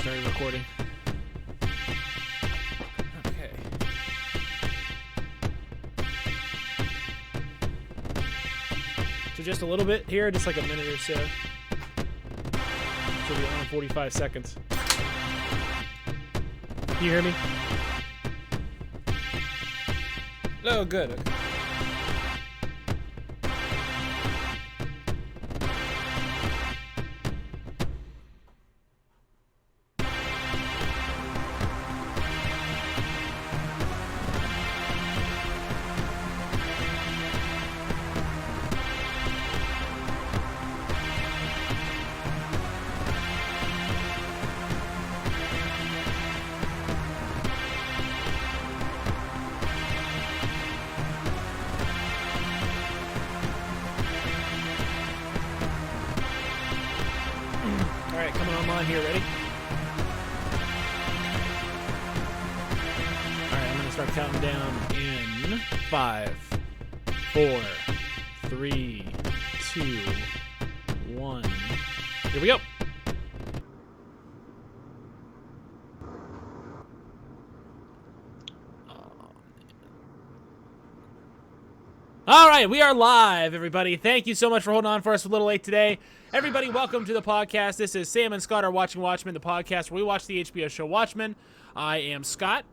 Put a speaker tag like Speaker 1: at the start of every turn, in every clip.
Speaker 1: started recording. Okay. So just a little bit here, just like a minute or so. Should be on 45 seconds. Can you hear me? Oh, good. Okay. All right, coming online here. Ready? All right, I'm going to start counting down in 5, 4, 3, 2, 1. Here we go. All right, we are live, everybody. Thank you so much for holding on for us a little late today. Everybody, welcome to the podcast. This is Sam and Scott are watching Watchmen, the podcast where we watch the HBO show Watchmen. I am Scott.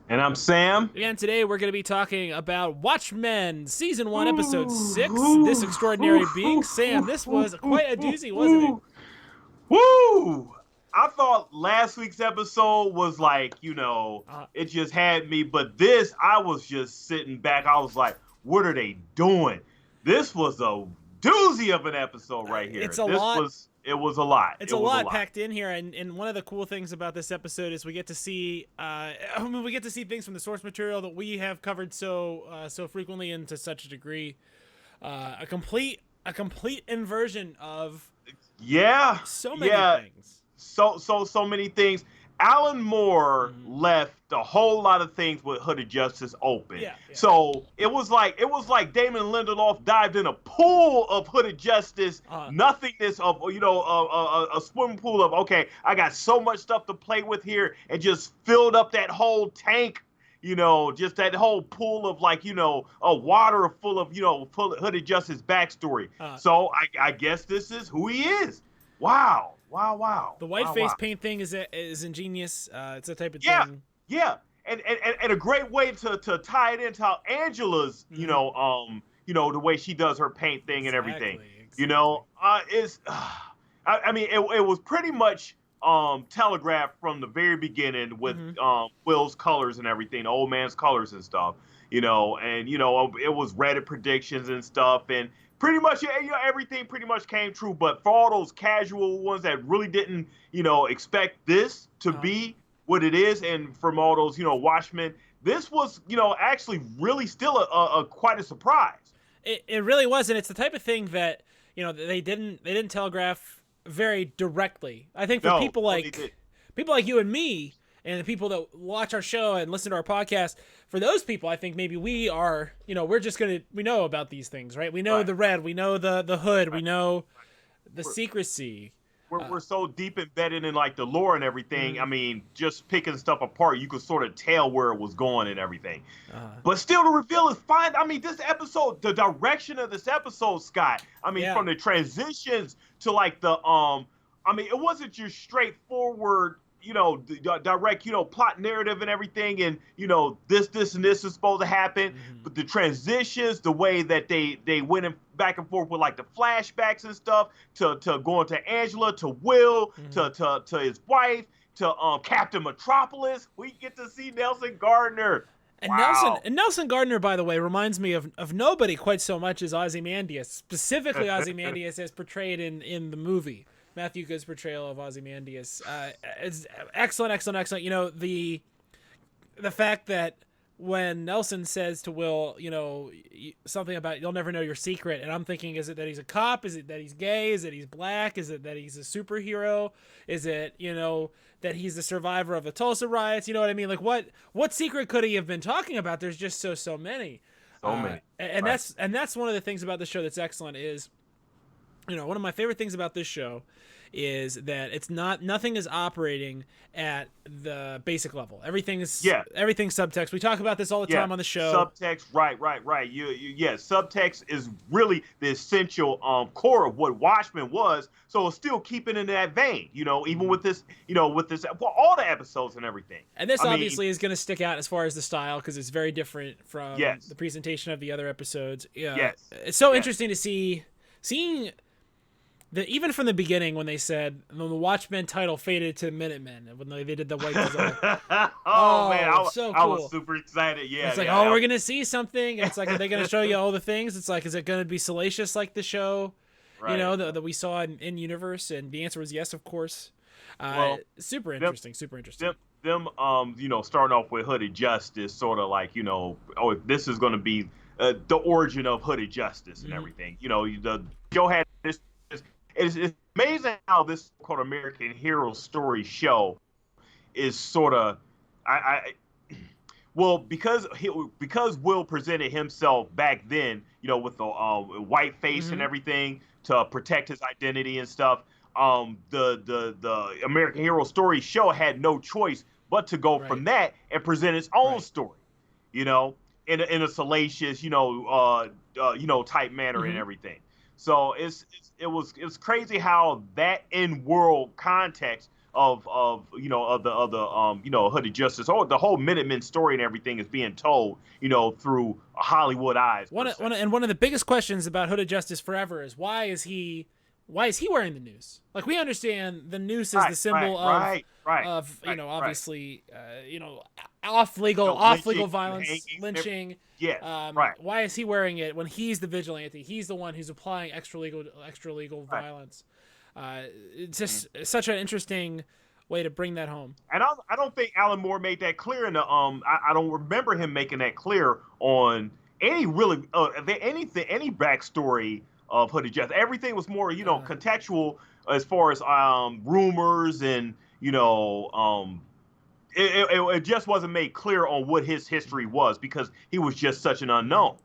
Speaker 2: And I'm Sam.
Speaker 1: And today we're going to be talking about Watchmen, Season 1, Episode 6, This Extraordinary Being. Sam, this was quite a doozy, wasn't it?
Speaker 2: Woo! I thought last week's episode was like, it just had me. But this, I was just sitting back. I was like, what are they doing? This was a doozy of an episode right here.
Speaker 1: It's a lot.
Speaker 2: It was a lot.
Speaker 1: It's a lot packed in here, and one of the cool things about this episode is we get to see things from the source material that we have covered so frequently and to such a degree. A complete inversion of so many things.
Speaker 2: So many things. Alan Moore left a whole lot of things with Hooded Justice open.
Speaker 1: Yeah.
Speaker 2: So it was like Damon Lindelof dived in a pool of Hooded Justice, nothingness of a swimming pool of I got so much stuff to play with here, and just filled up that whole tank. Just that whole pool of a water full of Hooded Justice backstory. So I guess this is who he is. Wow.
Speaker 1: The white face paint thing is ingenious. It's a type of thing.
Speaker 2: Yeah. And a great way to tie it into how Angela's, the way she does her paint thing and everything. Exactly. It was pretty much telegraphed from the very beginning with Will's colors and everything, the old man's colors and stuff. It was Reddit predictions and stuff, and pretty much, everything pretty much came true. But for all those casual ones that really didn't, expect this to be what it is, and from all those, Watchmen, this was, actually really still a quite a surprise.
Speaker 1: It really was, and it's the type of thing that, they didn't telegraph very directly. I think for people like you and me, and the people that watch our show and listen to our podcast, for those people, I think maybe we are, we know about these things, right? We know the red, we know the hood, we know the secrecy.
Speaker 2: We're so deep embedded in the lore and everything. I mean, just picking stuff apart, you could sort of tell where it was going and everything. But still, the reveal is fine. I mean, this episode, the direction of this episode, Scott. I mean, from the transitions to it wasn't your straightforward, direct, plot narrative and everything, and this and this is supposed to happen, but the transitions, the way that they went back and forth with the flashbacks and stuff, to going to Angela, to Will, to his wife, to Captain Metropolis. We get to see Nelson Gardner.
Speaker 1: And Nelson Gardner, by the way, reminds me of nobody quite so much as Ozymandias, specifically Ozymandias as portrayed in the movie. Matthew Good's portrayal of Ozymandias is excellent. The fact that when Nelson says to Will, something about you'll never know your secret, and I'm thinking, is it that he's a cop? Is it that he's gay? Is it he's black? Is it that he's a superhero? Is it that he's the survivor of the Tulsa riots? You know what I mean? What secret could he have been talking about? There's just so many. And that's one of the things about the show that's excellent is. One of my favorite things about this show is that nothing is operating at the basic level. Everything's subtext. We talk about this all the time on the show.
Speaker 2: Subtext, right. Yeah, subtext is really the essential core of what Watchmen was. So it's still keeping in that vein, even with this, all the episodes and everything.
Speaker 1: And this obviously is going to stick out as far as the style because it's very different from the presentation of the other episodes. Yeah, it's so interesting to seeing. Even from the beginning when they said when the Watchmen title faded to Minutemen when they did the white design.
Speaker 2: Man, I was super excited. Yeah,
Speaker 1: it's like, we're gonna see something. It's like, are they gonna show you all the things? It's like, is it gonna be salacious like the show, that we saw in universe? And the answer was yes, of course. Super interesting.
Speaker 2: Them, starting off with Hooded Justice, sort of like, this is gonna be the origin of Hooded Justice and everything. The show had this. It's amazing how this quote American Hero Story show is sort of because Will presented himself back then, with the white face and everything to protect his identity and stuff. The American Hero Story show had no choice but to go from that and present its own story, in a salacious, type manner and everything. So it was crazy how that in-world context of the Hooded Justice, or the whole Minutemen story and everything is being told, through Hollywood eyes.
Speaker 1: One of the biggest questions about Hooded Justice forever is why is he wearing the noose? Like, we understand the noose is the symbol of obviously off legal violence, lynching. Why is he wearing it when he's the vigilante? He's the one who's applying extra legal violence. It's just such an interesting way to bring that home.
Speaker 2: And I don't think Alan Moore made that clear in the I don't remember him making that clear on any backstory of Hooded Justice. Everything was more contextual as far as rumors and it just wasn't made clear on what his history was because he was just such an unknown.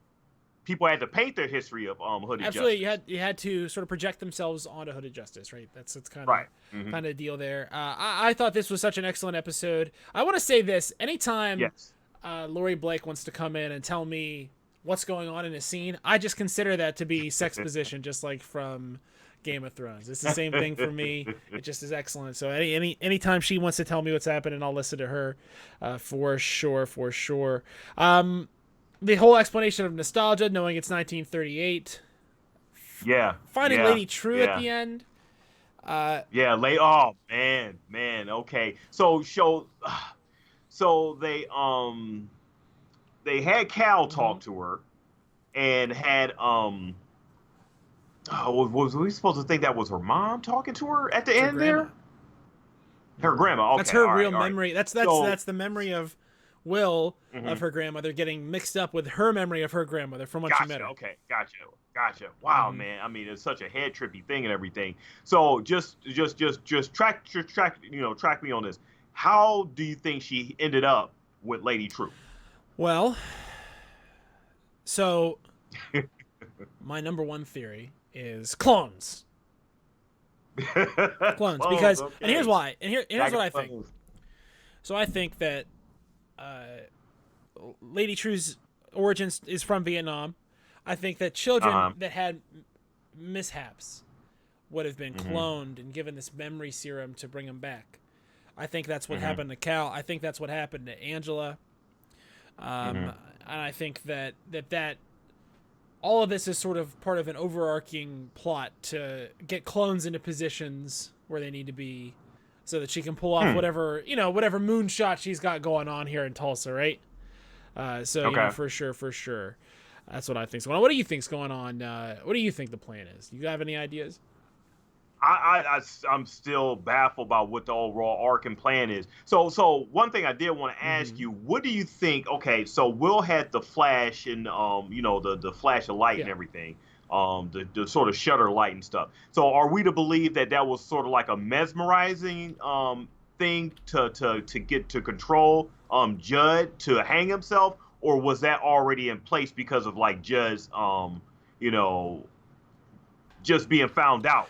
Speaker 2: People had to paint their history of Hooded Justice.
Speaker 1: Absolutely, you had to sort of project themselves onto Hooded Justice, right? That's kind of kind of deal there. I thought this was such an excellent episode. I want to say this: anytime Laurie Blake wants to come in and tell me what's going on in a scene, I just consider that to be sexposition, just like from Game of Thrones. It's the same thing for me. It just is excellent. So anytime she wants to tell me what's happening, I'll listen to her for sure. The whole explanation of nostalgia, knowing it's 1938. Finding Lady True at the end.
Speaker 2: Oh man. Okay. So they had Cal talk to her, and had was we supposed to think that was her mom talking to her at the end there? Her grandma. Okay,
Speaker 1: that's her real memory. That's the memory of Will of her grandmother getting mixed up with her memory of her grandmother from when she met her.
Speaker 2: Okay, gotcha. Wow, man. I mean, it's such a head trippy thing and everything. So just track me on this. How do you think she ended up with Lady True?
Speaker 1: Well, so my number one theory is clones. Because and here's why. And here's what I think. So I think that Lady True's origins is from Vietnam. I think that children that had mishaps would have been cloned and given this memory serum to bring them back. I think that's what happened to Cal. I think that's what happened to Angela. And I think that all of this is sort of part of an overarching plot to get clones into positions where they need to be so that she can pull off whatever moonshot she's got going on here in Tulsa, right? For sure. That's what I think. So what do you think's going on? What do you think the plan is? You have any ideas?
Speaker 2: I'm still baffled by what the overall arc and plan is. So one thing I did want to ask you, what do you think? Okay, so Will had the flash and the flash of light and everything, the sort of shutter light and stuff. So are we to believe that was sort of like a mesmerizing thing to get to control Judd to hang himself, or was that already in place because of like Judd's just being found out?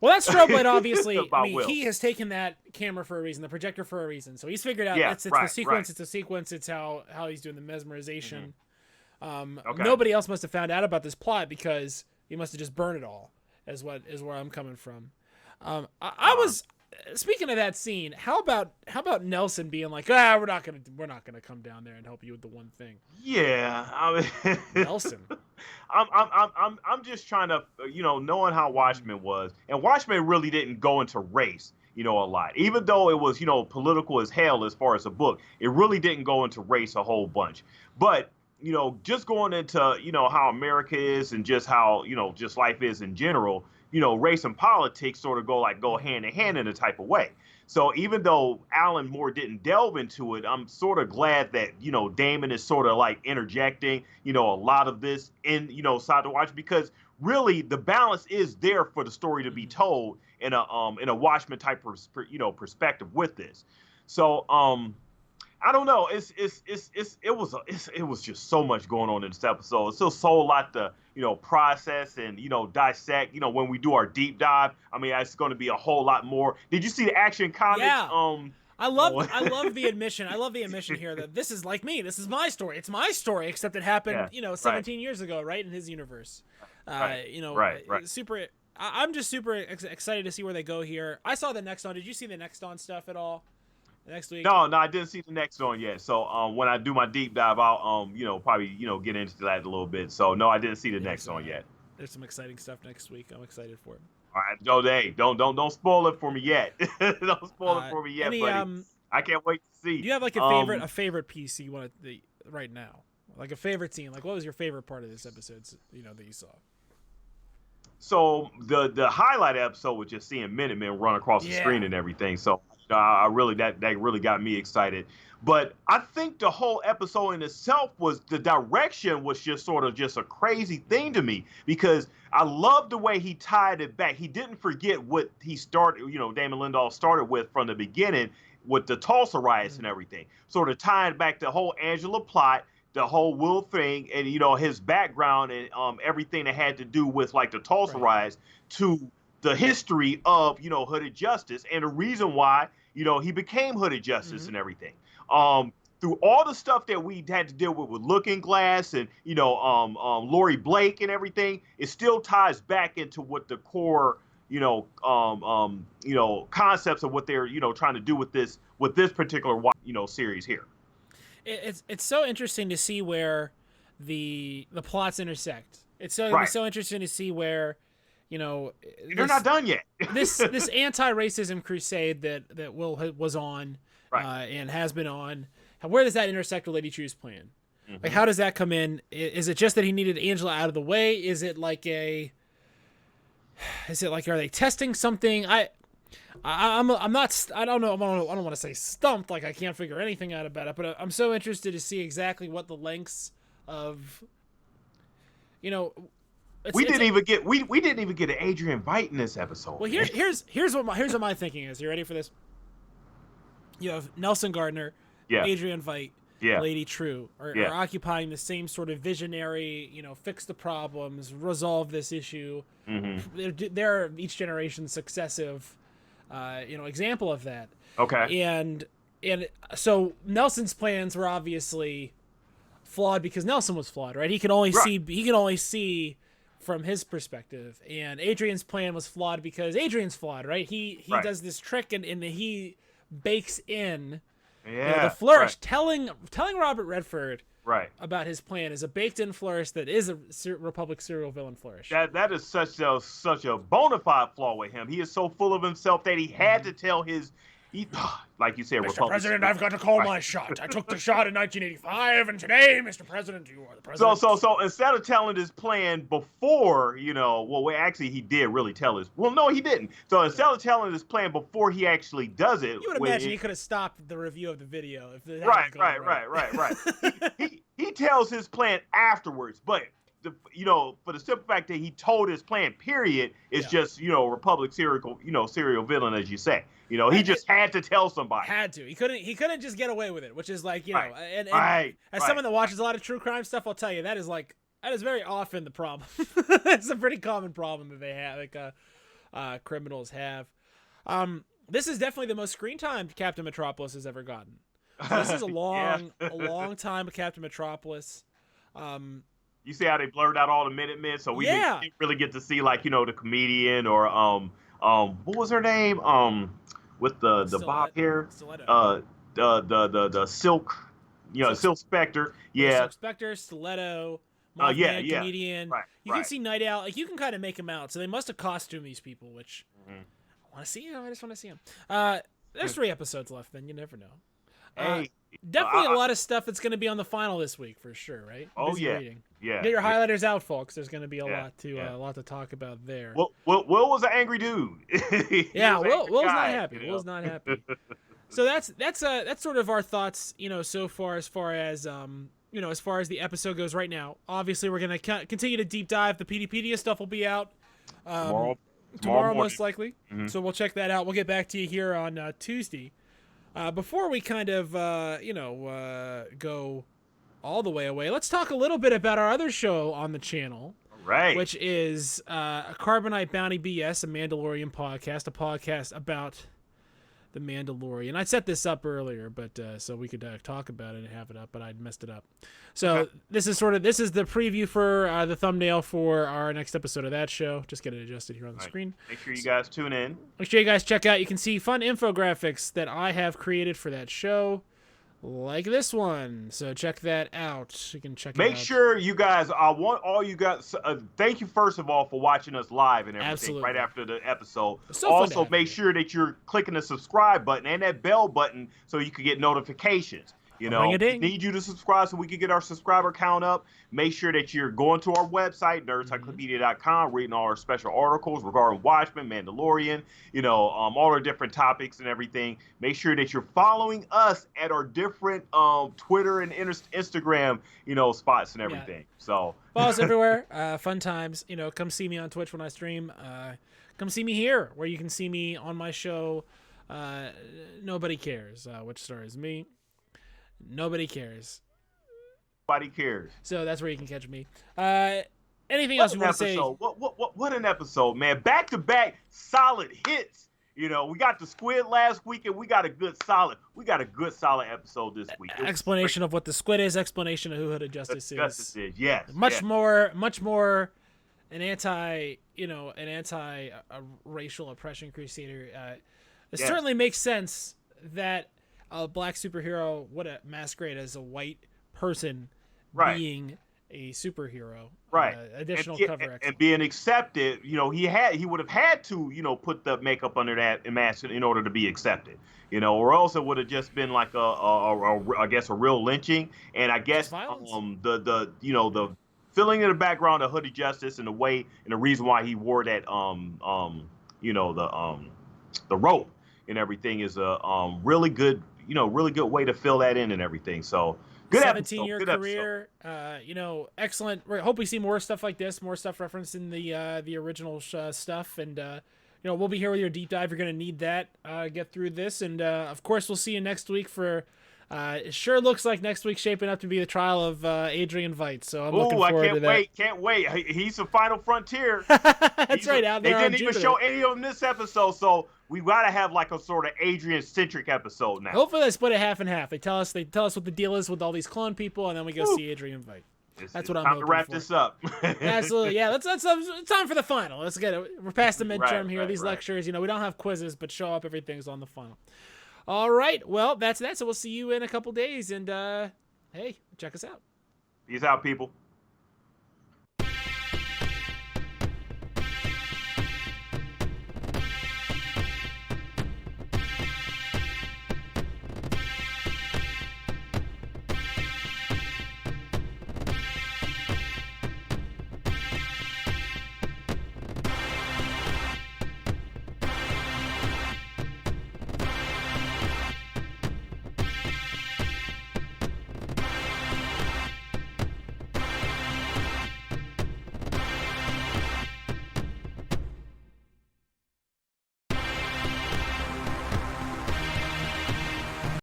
Speaker 1: Well, that strobe light, obviously, I
Speaker 2: About
Speaker 1: mean,
Speaker 2: Will.
Speaker 1: he has taken that camera for a reason, the projector for a reason. So he's figured out it's
Speaker 2: right,
Speaker 1: the sequence,
Speaker 2: right.
Speaker 1: It's a sequence, it's how he's doing the mesmerization.
Speaker 2: Okay.
Speaker 1: Nobody else must have found out about this plot because he must have just burned it all, is where I'm coming from. I was speaking of that scene. How about Nelson being like, we're not gonna come down there and help you with the one thing.
Speaker 2: Yeah, I mean,
Speaker 1: Nelson.
Speaker 2: I'm just trying to, knowing how Watchmen was, and Watchmen really didn't go into race, a lot. Even though it was, political as hell as far as a book, it really didn't go into race a whole bunch. But just going into, how America is and just how, just life is in general, race and politics sort of go hand in hand in a type of way. So even though Alan Moore didn't delve into it, I'm sort of glad that, Damon is sort of like interjecting, a lot of this in, Side to Watch, because really the balance is there for the story to be told in a Watchmen type perspective with this. So, I don't know. It was just so much going on in this episode. It's still so a lot to process and dissect. When we do our deep dive, I mean, it's going to be a whole lot more. Did you see the Action Comics?
Speaker 1: Yeah. I love the admission. I love the admission here that this is like me. This is my story. It's my story, except it happened 17 years ago, right, in his universe.
Speaker 2: Right.
Speaker 1: Super. I'm just super excited to see where they go here. I saw the Next On. Did you see the Next On stuff at all? Next week?
Speaker 2: No, I didn't see the next one yet. So when I do my deep dive, I'll probably get into that a little bit. So no, I didn't see the next one yet.
Speaker 1: There's some exciting stuff next week. I'm excited for it.
Speaker 2: All right, don't spoil it for me yet. Don't spoil it for me yet, buddy. I can't wait to see.
Speaker 1: Do you have like a favorite piece you want to right now? Like a favorite scene? Like what was your favorite part of this episode? That you saw.
Speaker 2: So the highlight episode was just seeing Minutemen run across the screen and everything. So I really that really got me excited. But I think the whole episode in itself the direction was just sort of just a crazy thing to me, because I love the way he tied it back. He didn't forget what he started, Damon Lindelof started with from the beginning with the Tulsa riots and everything. Sort of tying back the whole Angela plot, the whole Will thing, and his background and everything that had to do with like the Tulsa riots to the history of Hooded Justice and the reason why he became Hooded Justice and everything. Through all the stuff that we had to deal with Looking Glass and Lori Blake and everything, it still ties back into what the core concepts of what they're trying to do with this particular series here.
Speaker 1: It's so interesting to see where the plots intersect. It's so interesting to see where
Speaker 2: they're not done yet.
Speaker 1: this anti-racism crusade that Will was on and has been on. Where does that intersect with Lady True's plan? Mm-hmm. Like, how does that come in? Is it just that he needed Angela out of the way? Is it like are they testing something? I don't know. I don't want to say stumped, like I can't figure anything out about it, but I'm so interested to see exactly what the lengths of, we didn't even get an Adrian Veidt in this episode. Well, here's what my thinking is. You ready for this? You have Nelson Gardner, Adrian Veidt, Lady True are occupying the same sort of visionary, fix the problems, resolve this issue. Mm-hmm. They're each generation's successive, example of that.
Speaker 2: Okay.
Speaker 1: And so Nelson's plans were obviously flawed because Nelson was flawed, right? He can only see from his perspective, and Adrian's plan was flawed because Adrian's flawed, right? He does this trick and he bakes in the flourish. Telling Robert Redford about his plan is a baked-in flourish that is a Republic serial villain flourish.
Speaker 2: That is such a bona fide flaw with him. He is so full of himself that he had to tell like you said,
Speaker 1: Mr. President, I've got to call my shot. I took the shot in 1985, and today, Mr. President, you are the president.
Speaker 2: So instead of telling his plan before, actually he did really tell his. Well, no, he didn't. So instead of telling his plan before he actually does it,
Speaker 1: you would imagine he could have stopped the review of the video if that
Speaker 2: right. He tells his plan afterwards, but. For the simple fact that he told his plan, period, is just, Republic serial villain, as you say. He just had to tell somebody.
Speaker 1: Had to. He couldn't just get away with it, which is like, and as someone that watches a lot of true crime stuff, I'll tell you, that is very often the problem. It's a pretty common problem that they have. Like, criminals have. This is definitely the most screen time Captain Metropolis has ever gotten. So this is a long time of Captain Metropolis.
Speaker 2: You see how they blurred out all the Minutemen, so we didn't really get to see, like, the comedian or what was her name? With the bob hair, the Silk, Silk Spectre,
Speaker 1: Silk Spectre, Stiletto, Mothman, comedian.
Speaker 2: Right,
Speaker 1: you can see Night Owl. Like, you can kind of make them out. So they must have costumed these people, which I want to see them. I just want to see them. There's 3 episodes left. Then you never know. Definitely a lot of stuff that's going to be on the final this week for sure, right?
Speaker 2: Oh yeah,
Speaker 1: reading.
Speaker 2: Yeah.
Speaker 1: Get your highlighters out, folks. There's going to be a lot to talk about there.
Speaker 2: Will was an angry dude.
Speaker 1: Will's not happy. Will's not happy. So that's sort of our thoughts, so far as the episode goes right now. Obviously, we're going to continue to deep dive. The PDpedia stuff will be out tomorrow most likely. Mm-hmm. So we'll check that out. We'll get back to you here on Tuesday. Before we kind of, go all the way away, let's talk a little bit about our other show on the channel,
Speaker 2: right?
Speaker 1: Which is a Carbonite Bounty BS, a Mandalorian podcast, a podcast about the Mandalorian. I set this up earlier, but so we could talk about it and have it up, but I'd messed it up. So this is the preview for the thumbnail for our next episode of that show. Just get it adjusted here on the screen.
Speaker 2: Make sure you guys tune in.
Speaker 1: Make sure you guys check out. You can see fun infographics that I have created for that show, like this one. So check that out. You can check it out.
Speaker 2: Make sure you guys, I want all you guys, thank you first of all for watching us live and everything. Absolutely. Right after the episode. Also, make sure that you're clicking the subscribe button and that bell button so you can get notifications. We need you to subscribe so we can get our subscriber count up. Make sure that you're going to our website, nerdcyclopedia.com, reading all our special articles regarding Watchmen, Mandalorian, all our different topics and everything. Make sure that you're following us at our different Twitter and Instagram, spots and everything. Yeah. So
Speaker 1: follow us everywhere. Fun times. Come see me on Twitch when I stream. Come see me here, where you can see me on my show. Nobody Cares, which stars me. Nobody cares.
Speaker 2: Nobody cares.
Speaker 1: So that's where you can catch me. Anything else you want to say?
Speaker 2: What an episode, man. Back-to-back solid hits. We got the squid last week, and we got a good solid episode this week.
Speaker 1: Explanation of what the squid is, explanation of who Hooded Justice is.
Speaker 2: Justice is, yes.
Speaker 1: Much more an anti racial oppression crusader. It certainly makes sense that a black superhero would masquerade as a white person being a superhero.
Speaker 2: Right.
Speaker 1: Additional cover
Speaker 2: and being accepted, he would have had to, put the makeup under that mask in order to be accepted, or else it would have just been like I guess a real lynching. And I guess the filling in the background of Hooded Justice and the way and the reason why he wore that the rope and everything is a really good way to fill that in and everything. So good
Speaker 1: 17-year career, excellent. I hope we see more stuff like this, more stuff referenced in the original stuff, and we'll be here with your deep dive. You're gonna need that. Get through this, and of course we'll see you next week for. It sure looks like next week's shaping up to be the trial of Adrian Veidt. So I'm looking forward to that.
Speaker 2: Can't wait. He's the final frontier.
Speaker 1: That's right. Out there,
Speaker 2: they didn't even show any of them this episode, so we gotta have like a sort of Adrian-centric episode now.
Speaker 1: Hopefully they split it half and half. They tell us what the deal is with all these clone people, and then we go see Adrian Veidt. That's what I'm hoping for. Time to wrap
Speaker 2: this up.
Speaker 1: Absolutely, yeah. It's time for the final. Let's get it. We're past the midterm here. These lectures, we don't have quizzes, but show up. Everything's on the final. All right. Well, that's that. So we'll see you in a couple days, and hey, check us out.
Speaker 2: Peace out, people.